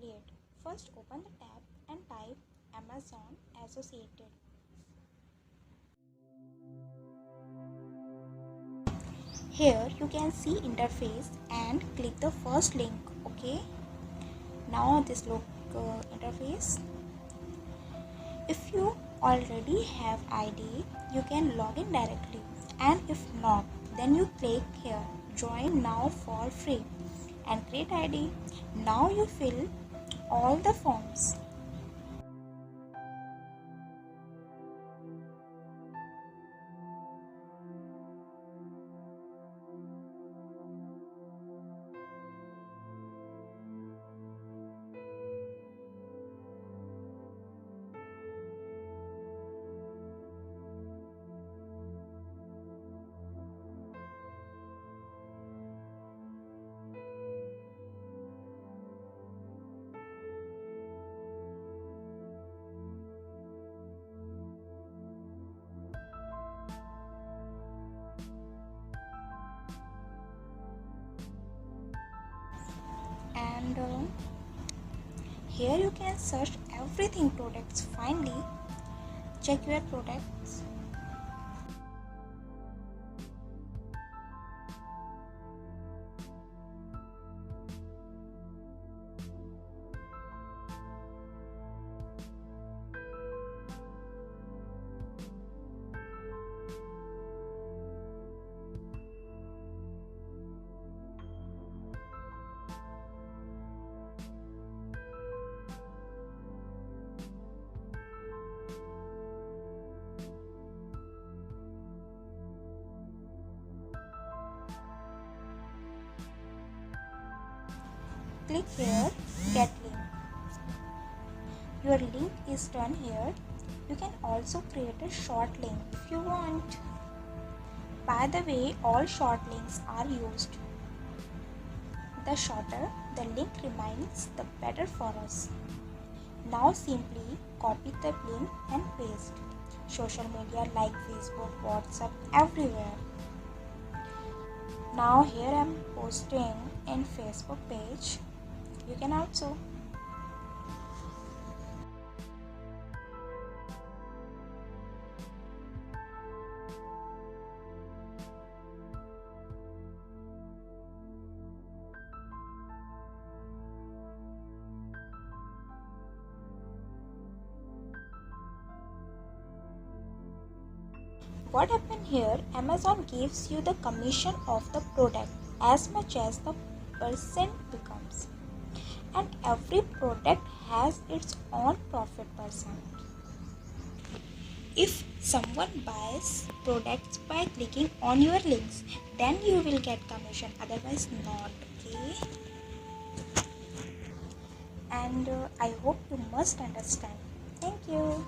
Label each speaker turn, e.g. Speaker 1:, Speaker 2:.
Speaker 1: Wait, first open the tab and type Amazon Associated. Here you can see interface and click the first link. Okay, now this look interface. If you already have ID, you can log in directly, and if not, then you click here join now for free and create ID. Now you fill all the forms. And here you can search everything products. Finally, check your products. Click here get link. Your link is done here. You can also create a short link if you want. By the way, all short links are used. The shorter the link remains, the better for us. Now simply copy the link and paste. Social media like Facebook, WhatsApp, everywhere. Now here I am posting in Facebook page. You can also. What happened here? Amazon gives you the commission of the product as much as the percent becomes, and every product has its own profit percent. If someone buys products by clicking on your links, then you will get commission, otherwise not. Okay, and I hope you must understand. Thank you.